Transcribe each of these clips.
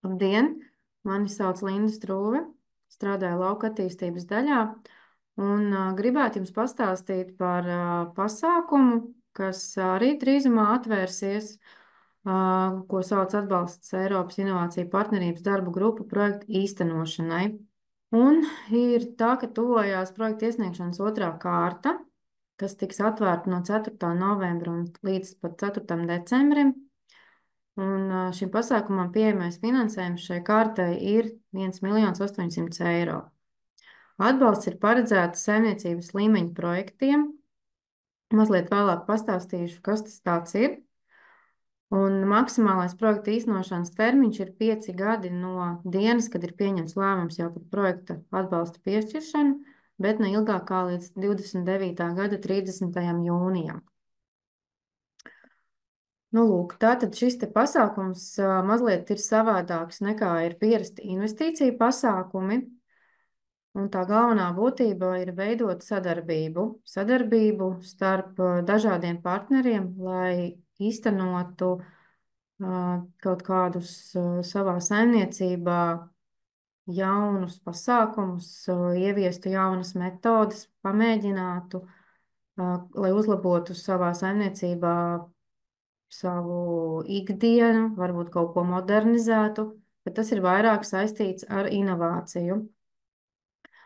Labdien! Mani sauc Linda Strūve, strādāju lauka attīstības daļā un gribētu jums pastāstīt par pasākumu, kas arī drīzumā atvērsies, ko sauc atbalsts Eiropas Inovāciju partnerības darbu grupu projektu īstenošanai. Un ir tā, ka tuvojās projekta iesniegšanas otrā kārta, kas tiks atvērta no 4. novembra un līdz pat 4. decembrim. Un šim pasākumam pieejamais finansējums šai kārtai ir 1 800 000 eiro. Atbalsts ir paredzēts saimniecības līmeņa projektiem. Mazliet vēlāk pastāstīšu, kas tas tāds ir. Un maksimālais projekta īstenošanas termiņš ir 5 gadi no dienas, kad ir pieņemts lēmums jau par projekta atbalsta piešķiršanu, bet ne ilgāk kā līdz 29. gada 30. jūnijam. Nu, lūk, tātad šis te pasākums mazliet ir savādāks nekā ir pierasti investīcija pasākumi, un tā galvenā būtība ir veidot sadarbību starp dažādiem partneriem, lai īstenotu kaut kādus savā saimniecībā jaunus pasākumus, ieviestu jaunas metodes, pamēģinātu, lai uzlabotu savā saimniecībā savu ikdienu, varbūt kaut ko modernizētu, bet tas ir vairāk saistīts ar inovāciju.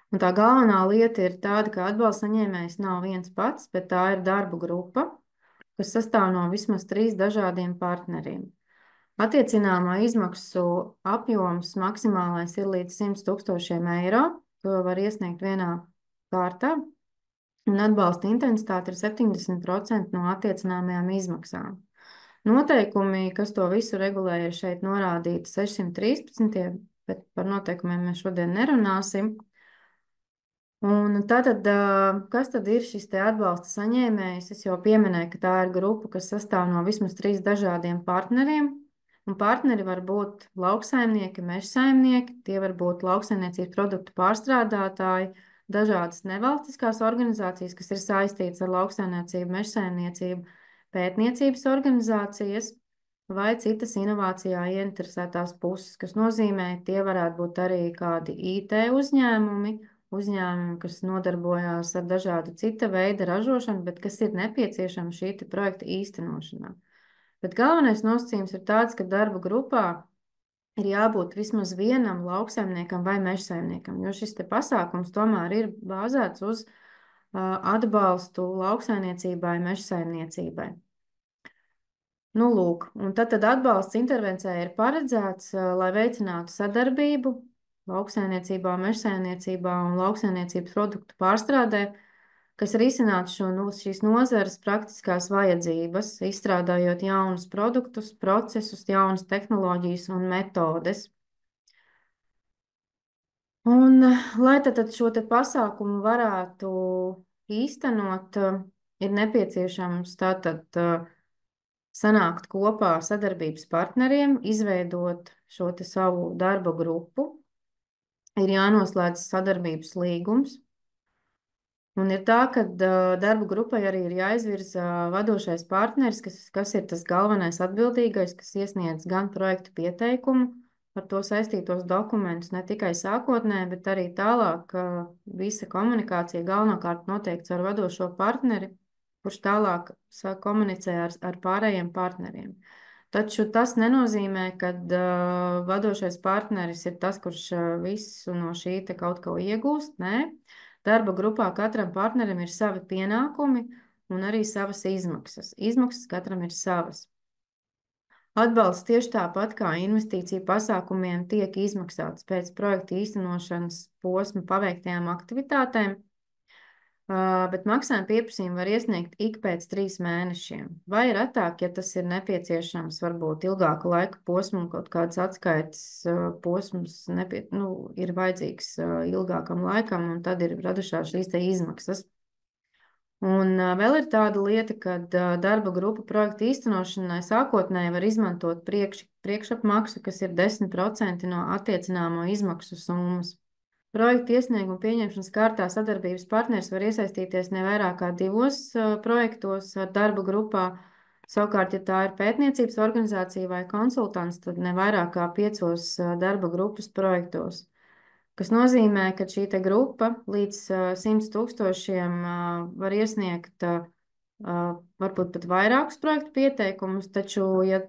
Un tā galvenā lieta ir tāda, ka atbalsta saņēmējs nav viens pats, bet tā ir darba grupa, kas sastāv no vismaz 3 dažādiem partneriem. Attiecināmā izmaksu apjoms maksimālais ir līdz 100 000 eiro, ko var iesniegt vienā kārtā, un atbalsta intensitāte ir 70% no attiecināmajām izmaksām. Noteikumi, kas to visu regulē, ir šeit norādīti 613, bet par noteikumiem mēs šodien nerunāsim. Un tātad, kas tad ir šis te atbalsta saņēmējs? Es jau pieminēju, ka tā ir grupa, kas sastāv no vismaz 3 dažādiem partneriem. Un partneri var būt lauksaimnieki, mežsaimnieki, tie var būt lauksaimniecības produktu pārstrādātāji, dažādas nevalstiskās organizācijas, kas ir saistītas ar lauksaimniecību, mežsaimniecību, pētniecības organizācijas vai citas inovācijā ieinteresētās puses, kas nozīmē, tie varētu būt arī kādi IT uzņēmumi, kas nodarbojās ar dažādu cita veida ražošanu, bet kas ir nepieciešama šī projekta īstenošanā. Bet galvenais nosacījums ir tāds, ka darba grupā ir jābūt vismaz vienam lauksaimniekam vai mežsaimniekam, jo šis te pasākums tomēr ir bāzēts uz atbalstu lauksaimniecībai, mežsaimniecībai. Nu, lūk, un tad atbalsts intervencijai ir paredzēts, lai veicinātu sadarbību lauksaimniecībā, mežsaimniecībā un lauksaimniecības produktu pārstrādē, kas risinātu šīs nozares praktiskās vajadzības, izstrādājot jaunus produktus, procesus, jaunas tehnoloģijas un metodes. Un, lai tad šo te pasākumu varētu īstenot, ir nepieciešams tātad sanākt kopā ar sadarbības partneriem, izveidot šo te savu darba grupu, ir jānoslēdz sadarbības līgums. Un ir tā, ka darba grupai arī ir jāizvirza vadošais partneris, kas ir tas galvenais atbildīgais, kas iesniedz gan projektu pieteikumu, par to saistītos dokumentus ne tikai sākotnē, bet arī tālāk visa komunikācija galvenokārt noteikts ar vadošo partneri, kurš tālāk komunicē ar pārējiem partneriem. Taču tas nenozīmē, ka vadošais partneris ir tas, kurš visu no šī te kaut ko iegūst, nē. Darba grupā katram partnerim ir savi pienākumi un arī savas izmaksas. Izmaksas katram ir savas. Atbalsts tieši tāpat kā investīciju pasākumiem tiek izmaksāts pēc projekta īstenošanas posma paveiktajām aktivitātēm, bet maksājuma pieprasījumu var iesniegt ik pēc 3 mēnešiem. Vai retāk, ja tas ir nepieciešams, varbūt ilgāku laika posmu un kaut kāds atskaites posms ir vajadzīgs ilgākam laikam, un tad ir radušās šīs te izmaksas. Un vēl ir tāda lieta, ka darba grupa projekta īstenošanai sākotnēji var izmantot priekšapmaksu, kas ir 10% no attiecināmo izmaksu summas. Projekta iesnieguma pieņemšanas kārtā sadarbības partneris var iesaistīties ne vairāk kā 2 projektos ar darba grupā. Savukārt, ja tā ir pētniecības organizācija vai konsultants, tad ne vairāk kā 5 darba grupas projektos, kas nozīmē, ka šī te grupa līdz 100 tūkstošiem var iesniegt varbūt pat vairākus projektu pieteikumus, taču ir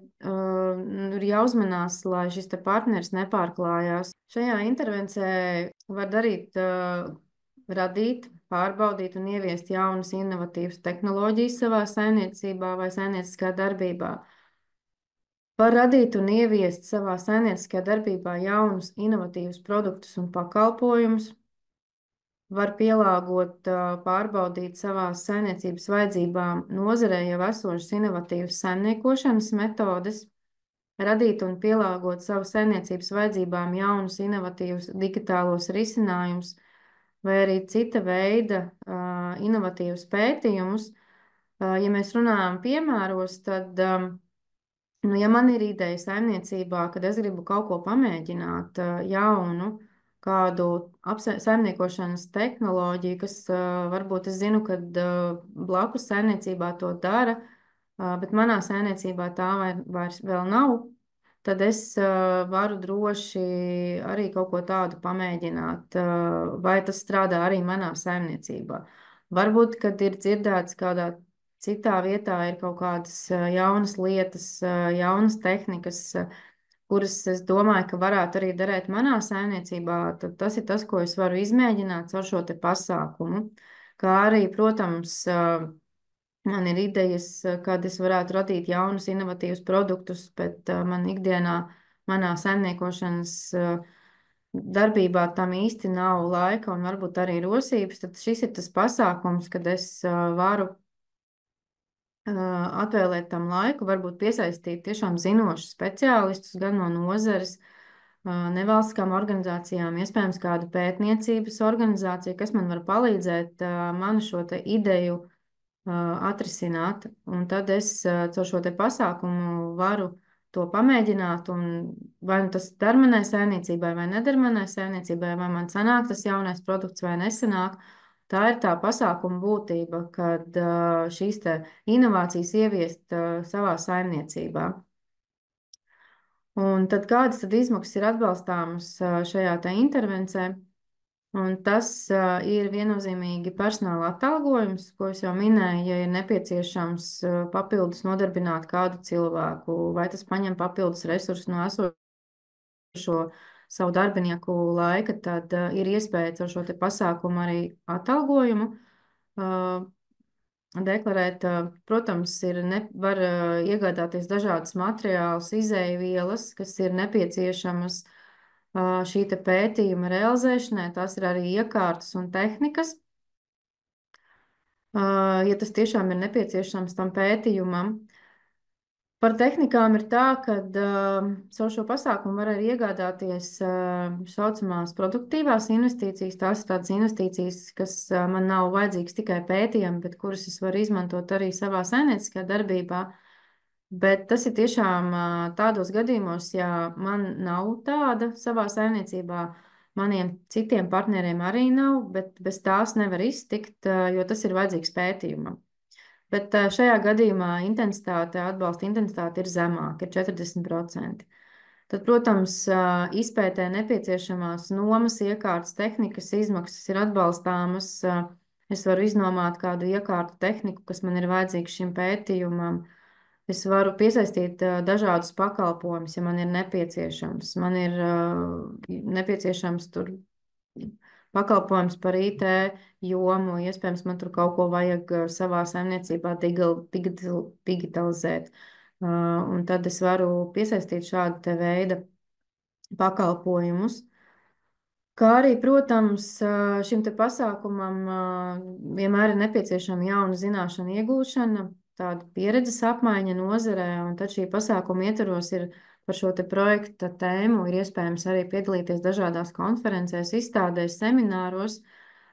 jāuzmanās, lai šis te partneris nepārklājās. Šajā intervencē var radīt, pārbaudīt un ieviest jaunas innovatīvas tehnoloģijas savā saimniecībā vai saimnieciskā darbībā. Var radīt un ieviest savā saimnieciskajā darbībā jaunus inovatīvus produktus un pakalpojumus, var pielāgot, pārbaudīt savās saimniecības vajadzībām nozarē jau esošas inovatīvas saimniekošanas metodes, radīt un pielāgot savu saimniecības vajadzībām jaunus inovatīvus digitālos risinājumus, vai arī cita veida inovatīvus pētījumus. Ja mēs runājam piemēros, tad nu, ja man ir ideja saimniecībā, kad es gribu kaut ko pamēģināt, jaunu, kādu saimniekošanas tehnoloģiju, kas varbūt es zinu, ka blakus saimniecībā to dara, bet manā saimniecībā tā vairs vēl nav, tad es varu droši arī kaut ko tādu pamēģināt, vai tas strādā arī manā saimniecībā. Varbūt, kad ir dzirdēts kādā citā vietā ir kaut kādas jaunas lietas, jaunas tehnikas, kuras es domāju, ka varētu arī derēt manā saimniecībā, tad tas ir tas, ko es varu izmēģināt ar šo te pasākumu. Kā arī, protams, man ir idejas, kad es varētu radīt jaunus inovatīvus produktus, bet man ikdienā, manā saimniekošanas darbībā tam īsti nav laika un varbūt arī rosības, tad šis ir tas pasākums, kad es varu atvēlēt tam laiku, varbūt piesaistīt tiešām zinošus speciālistus gan no nozares, nevalstiskām organizācijām, iespējams kādu pētniecības organizāciju, kas man var palīdzēt manu šo te ideju atrisināt. Un tad es caur šo te pasākumu varu to pamēģināt, un vai nu tas der manai saimniecībai vai neder manai saimniecībai, vai man sanāk tas jaunais produkts vai nesanāk. Tā ir tā pasākuma būtība, kad šīs te inovācijas ieviest savā saimniecībā. Un tad kādas tad izmaksas ir atbalstāmas šajā te intervencē? Un tas ir viennozīmīgi personāla atalgojums, ko es jau minēju, ja ir nepieciešams papildus nodarbināt kādu cilvēku, vai tas paņem papildus resursus no esošo savu darbinieku laika, tad ir iespēja caur šo te pasākumu arī atalgojumu deklarēt. Protams, var iegādāties dažādas materiālus, izēvielas, kas ir nepieciešamas šī te pētījuma realizēšanai. Tās ir arī iekārtas un tehnikas. Ja tas tiešām ir nepieciešams tam pētījumam. Par tehnikām ir tā, ka caur šo pasākumu var arī iegādāties saucamās produktīvās investīcijas. Tās ir tādas investīcijas, kas man nav vajadzīgas tikai pētījumi, bet kuras es varu izmantot arī savā saimnieciskajā darbībā. Bet tas ir tiešām tādos gadījumos, ja man nav tāda savā saimniecībā, maniem citiem partneriem arī nav, bet bez tās nevar iztikt, jo tas ir vajadzīgs pētījumam. Bet šajā gadījumā atbalsta intensitāte ir zemāka, ir 40%. Tad, protams, izpētē nepieciešamās nomas, iekārtas, tehnikas izmaksas ir atbalstāmas. Es varu iznomāt kādu iekārtu tehniku, kas man ir vajadzīga šim pētījumam. Es varu piesaistīt dažādus pakalpojumus, ja man ir nepieciešams. Man ir nepieciešams tur pakalpojums par IT jomu, iespējams, man tur kaut ko vajag savā saimniecībā digitalizēt. Un tad es varu piesaistīt šādu te veida pakalpojumus. Kā arī, protams, šim te pasākumam vienmēr ir nepieciešama jauna zināšana iegūšana, tāda pieredzes apmaiņa nozarē, un tad šī pasākuma ietvaros ir par šo te projekta tēmu ir iespējams arī piedalīties dažādās konferencēs, izstādēs, semināros,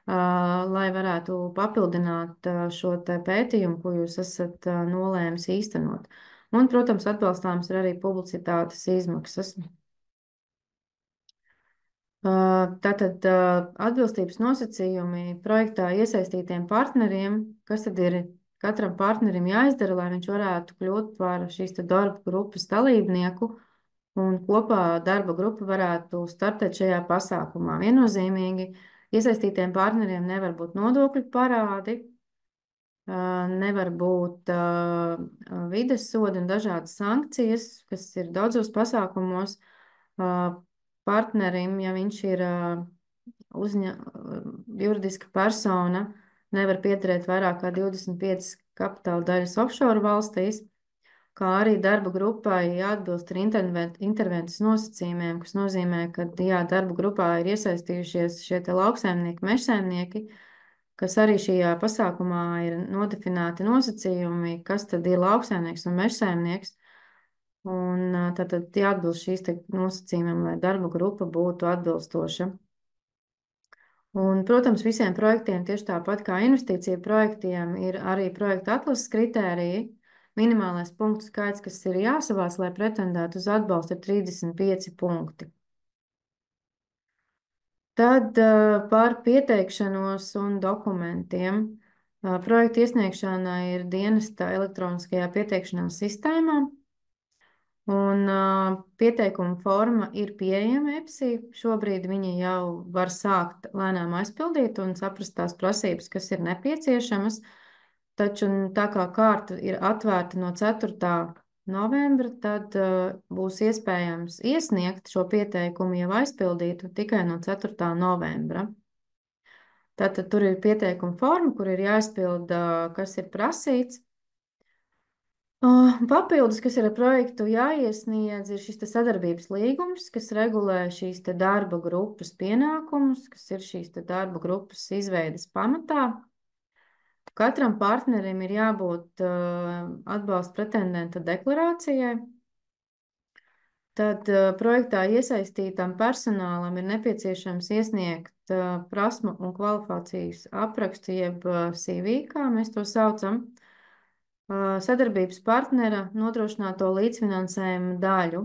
lai varētu papildināt šo te pētījumu, ko jūs esat nolēmis īstenot. Un, protams, atbalstāms ir arī publicitātes izmaksas. Tātad atbilstības nosacījumi projektā iesaistītiem partneriem, kas tad ir, katram partnerim jāizdara, lai viņš varētu kļūt par šīs te darba grupas dalībnieku un kopā darba grupa varētu startēt šajā pasākumā. Viennozīmīgi iesaistītiem partneriem nevar būt nodokļu parādi, nevar būt vides sodi un dažādas sankcijas, kas ir daudzos pasākumos partnerim, ja viņš ir juridiska persona, nevar piederēt vairāk kā 25 kapitāla daļas offshore valstīs, kā arī darba grupai jāatbilst ar intervences nosacījumiem, kas nozīmē, ka jā, darba grupā ir iesaistījušies šie te lauksaimnieki, mežsaimnieki, kas arī šajā pasākumā ir nodefinēti nosacījumi, kas tad ir lauksaimnieks un mežsaimnieks. Un tātad jāatbilst šīs te nosacījumiem, lai darba grupa būtu atbilstoša. Un, protams, visiem projektiem, tieši tāpat kā investīcija projektiem, ir arī projekta atlases kritēriji. Minimālais punktu skaits, kas ir jāsavāc, lai pretendētu uz atbalstu, ir 35 punkti. Tad par pieteikšanos un dokumentiem. Projekta iesniegšana ir dienesta elektroniskajā pieteikšanās sistēmā. Un pieteikuma forma ir pieejama EPSI. Šobrīd viņi jau var sākt lēnām aizpildīt un saprast tās prasības, kas ir nepieciešamas. Taču tā kā kārta ir atvērta no 4. novembra, tad būs iespējams iesniegt šo pieteikumu jau aizpildītu tikai no 4. novembra. Tātad tur ir pieteikuma forma, kur ir jāizpilda, kas ir prasīts. Papildus, kas ir ar projektu jāiesniedz, ir šis sadarbības līgums, kas regulē šīs darba grupas pienākumus, kas ir šīs darba grupas izveides pamatā. Katram partnerim ir jābūt atbalsta pretendenta deklarācijai. Tad projektā iesaistītam personālam ir nepieciešams iesniegt prasmu un kvalifikācijas aprakstu, jeb CV, kā mēs to saucam, sadarbības partnera nodrošināto līdzfinansējumu daļu.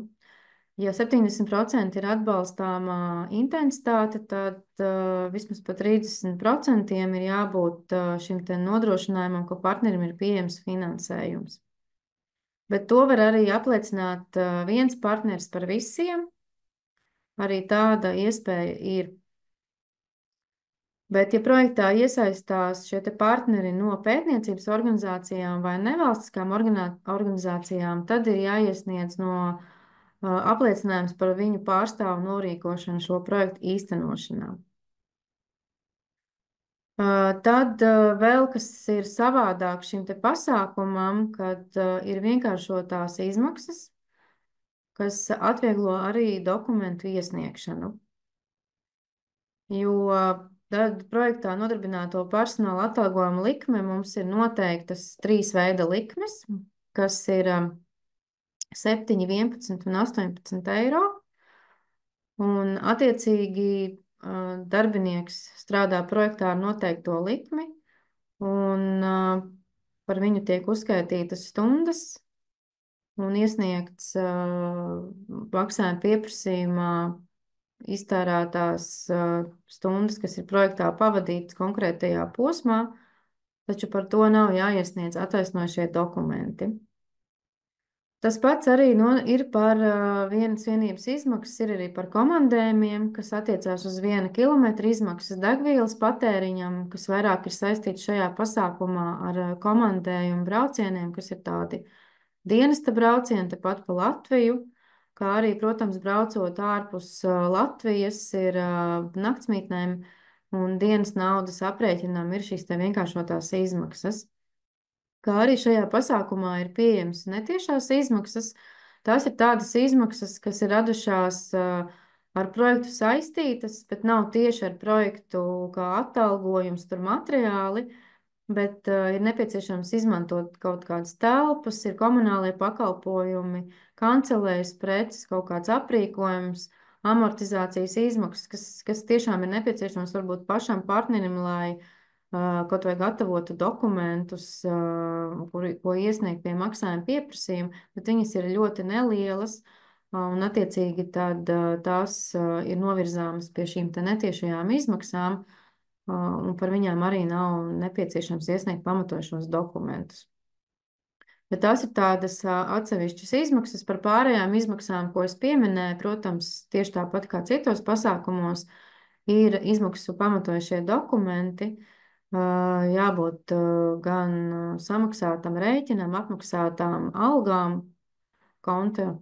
Ja 70% ir atbalstāmā intensitāte, tad vismaz pa 30% ir jābūt šim te nodrošinājumam, ka partnerim ir pieejams finansējums. Bet to var arī apliecināt viens partners par visiem. Arī tāda iespēja ir. Bet, ja projektā iesaistās šie partneri no pētniecības organizācijām vai nevalstiskām organizācijām, tad ir jāiesniedz apliecinājums par viņu pārstāvu norīkošanu šo projektu īstenošanā. Tad vēl, kas ir savādāk šim te pasākumam, kad ir vienkāršotās izmaksas, kas atvieglo arī dokumentu iesniegšanu. Jo tad projektā nodarbināto personāla atalgojuma likme mums ir noteiktas 3 veida likmes, kas ir 7, 11 un 18 eiro. Un attiecīgi darbinieks strādā projektā ar noteikto likmi, un par viņu tiek uzskaitītas stundas un iesniegts maksājuma pieprasījumā iztērētās stundas, kas ir projektā pavadītas konkrētajā posmā, taču par to nav jāiesniedz attaisnojošie dokumenti. Tas pats arī ir par vienas vienības izmaksas, ir arī par komandējumiem, kas attiecās uz 1 kilometru izmaksas degvielas patēriņam, kas vairāk ir saistīts šajā pasākumā ar komandējumu braucieniem, kas ir tādi dienesta braucieni tepat pa Latviju, kā arī, protams, braucot ārpus Latvijas ir naktsmītnēm un dienas naudas aprēķinām ir šīs te vienkāršotās izmaksas. Kā arī šajā pasākumā ir pieejams netiešās izmaksas. Tās ir tādas izmaksas, kas ir radušās ar projektu saistītas, bet nav tieši ar projektu kā atalgojums, tur materiāli, bet ir nepieciešams izmantot kaut kādas telpas, ir komunālie pakalpojumi, kancelējas preces, kaut kāds aprīkojums, amortizācijas izmaksas, kas tiešām ir nepieciešams varbūt pašam partnerim, lai kaut vai gatavotu dokumentus, ko iesniegt pie maksājuma pieprasījuma, bet viņas ir ļoti nelielas, un attiecīgi tad tās ir novirzāmas pie šīm te netiešajām izmaksām, un par viņām arī nav nepieciešams iesniegt pamatošos dokumentus. Bet tās ir tādas atsevišķas izmaksas. Par pārējām izmaksām, ko es pieminēju, protams, tieši tāpat kā citos pasākumos, ir izmaksu pamatojušie dokumenti, jābūt gan samaksātam rēķinam, apmaksātām algām, konta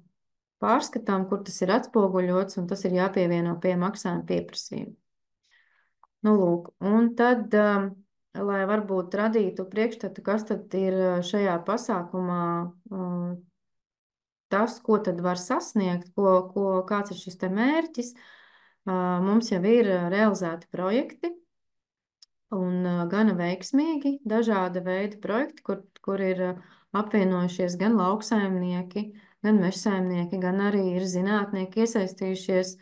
pārskatām, kur tas ir atspoguļots, un tas ir jāpievieno pie maksājuma pieprasījuma. Nu, lūk, un tad, lai varbūt radītu priekšstatu, kas tad ir šajā pasākumā tas, ko tad var sasniegt, kāds ir šis te mērķis, mums jau ir realizēti projekti, un gana veiksmīgi dažāda veida projekti, kur ir apvienojušies gan lauksaimnieki, gan mežsaimnieki, gan arī ir zinātnieki iesaistījušies.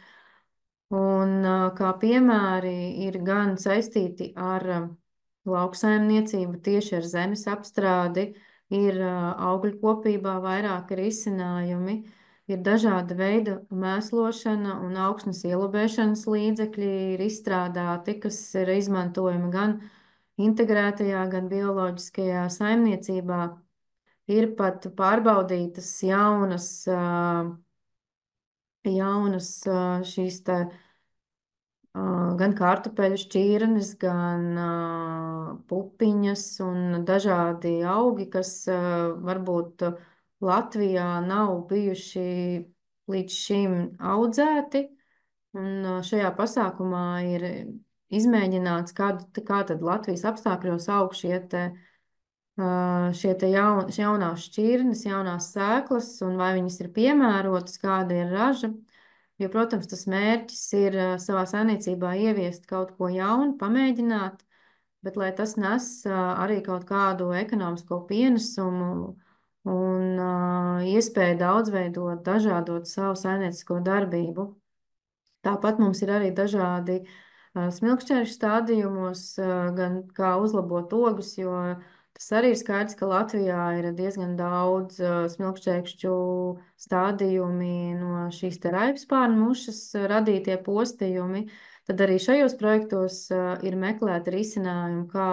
Un kā piemēri ir gan saistīti ar lauksaimniecību, tieši ar zemes apstrādi, ir augļu kopībā vairāki risinājumi, ir dažāda veida mēslošana un augsnes ielabēšanas līdzekļi ir izstrādāti, kas ir izmantojami gan integrētajā, gan bioloģiskajā saimniecībā. Ir pat pārbaudītas jaunas šīs te gan kartupeļu šķirnes, gan pupiņas un dažādi augi, kas varbūt Latvijā nav bijuši līdz šim audzēti. Un šajā pasākumā ir izmēģināts, kā tad Latvijas apstākļos aug šie te jaunās šķirnes, jaunās sēklas, un vai viņas ir piemērotas, kāda ir raža. Jo, protams, tas mērķis ir savā saimniecībā ieviest kaut ko jaunu, pamēģināt, bet lai tas nes arī kaut kādu ekonomisko pienesumu un iespēju daudzveidot, dažādot savu saimniecisko darbību. Tāpat mums ir arī dažādi smilkšķēru stādījumos, gan kā uzlabot ogus, jo tas arī ir skaidrs, ka Latvijā ir diezgan daudz smilkšķēkšķu stādījumi no šīs te raibspārnu mušas radītie postījumi. Tad arī šajos projektos ir meklēti risinājumi, kā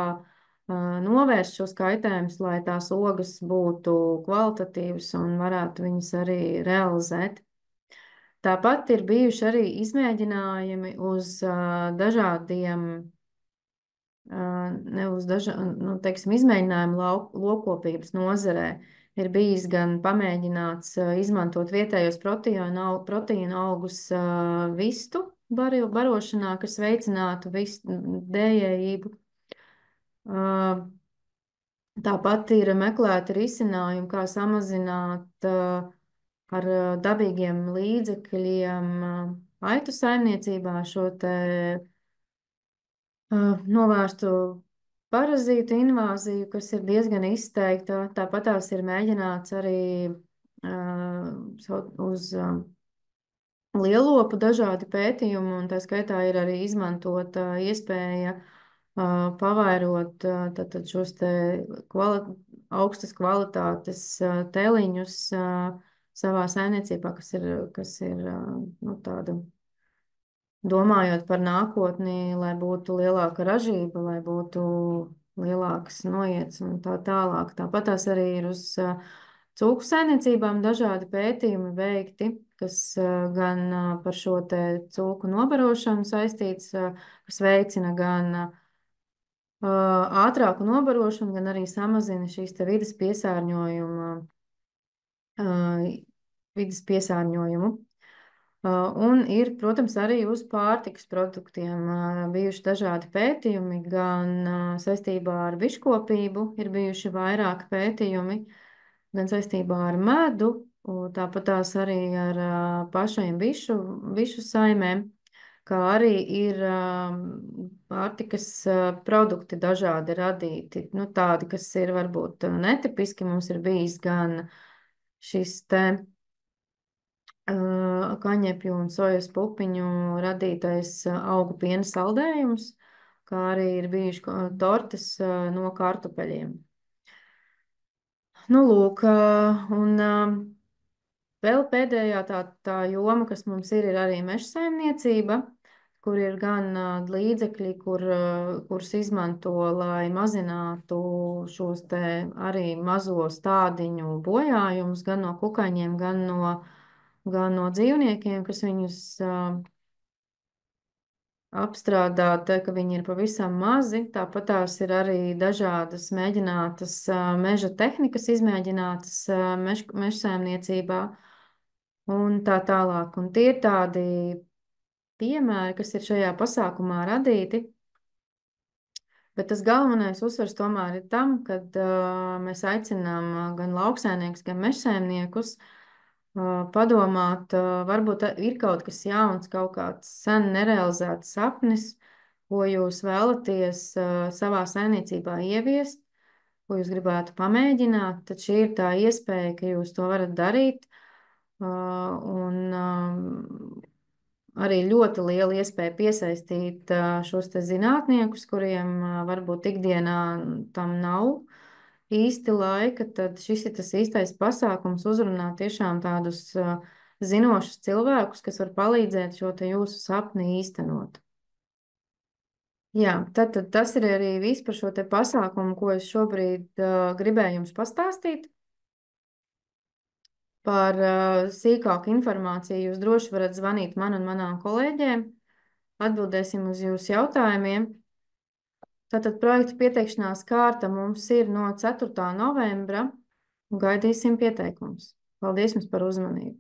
novērst šos kaitējumus, lai tās ogas būtu kvalitatīvas un varētu viņas arī realizēt. Tāpat ir bijuši arī izmēģinājumi uz dažādiem, ne uz nu, teiksim, izmēģinājumu lokopības nozarē. Ir bijis gan pamēģināts izmantot vietējos proteīnu augus vistu barošanā, kas veicinātu dējējību. Tāpat ir meklēti risinājumi, kā samazināt ar dabīgiem līdzekļiem aitu saimniecībā šo te novērstu parazītu invāziju, kas ir diezgan izteikta. Tāpat tās ir mēģināts arī uz lielopu dažādi pētījumi, un tā skaitā ir arī izmantota iespēja pavairot tātad šos te augstas kvalitātes teliņus savā saimniecībā, kas ir nu, tāda domājot par nākotni, lai būtu lielāka ražība, lai būtu lielākas noiets un tā tālāk. Tāpat tās arī ir uz cūku saimniecībām dažādi pētījumi veikti, kas gan par šo te cūku nobarošanu saistīts, kas veicina gan ātrāku nobarošanu, gan arī samazina šīs te vidas piesārņojumu. Un ir, protams, arī uz pārtikas produktiem bijuši dažādi pētījumi, gan saistībā ar biškopību ir bijuši vairāki pētījumi, gan saistībā ar medu, tāpat tās arī ar pašiem bišu saimēm, kā arī ir pārtikas produkti dažādi radīti, nu tādi, kas ir varbūt netipiski, mums ir bijis gan šis te kaņepju un sojas pupiņu radītais augu piena saldējums, kā arī ir bijuši tortes no kartupeļiem. Nu, lūk, un vēl pēdējā tā joma, kas mums ir arī mežsaimniecība, kur ir gan līdzekļi, kurus izmanto, lai mazinātu šos te arī mazo stádiņu bojājumus gan no kukaiņiem, gan no dzīvniekiem, kas viņus apstrādā, te, ka viņi ir pavisam mazi. Tāpat tās ir arī dažādas mēģinātas meža tehnikas, izmēģinātas mežsaimniecībā un tā tālāk. Un tie ir tādi piemēri, kas ir šajā pasākumā radīti. Bet tas galvenais uzsvars tomēr ir tam, ka mēs aicinām gan lauksaimniekus, gan mežsaimniekus padomāt, varbūt ir kaut kas jauns, kaut kāds sen nerealizēts sapnis, ko jūs vēlaties savā saimniecībā ieviest, ko jūs gribētu pamēģināt, tad šī ir tā iespēja, ka jūs to varat darīt. Un arī ļoti liela iespēja piesaistīt šos te zinātniekus, kuriem varbūt ikdienā tam nav īsti laika, tad šis ir tas īstais pasākums uzrunāt tiešām tādus zinošus cilvēkus, kas var palīdzēt šo te jūsu sapni īstenot. Jā, tad tas ir arī viss par šo te pasākumu, ko es šobrīd gribēju jums pastāstīt. Par sīkāku informāciju jūs droši varat zvanīt man un manām kolēģiem. Atbildēsim uz jūsu jautājumiem. Tātad projekta pieteikšanās kārta mums ir no 4. novembra un gaidīsim pieteikumus. Paldies jums par uzmanību!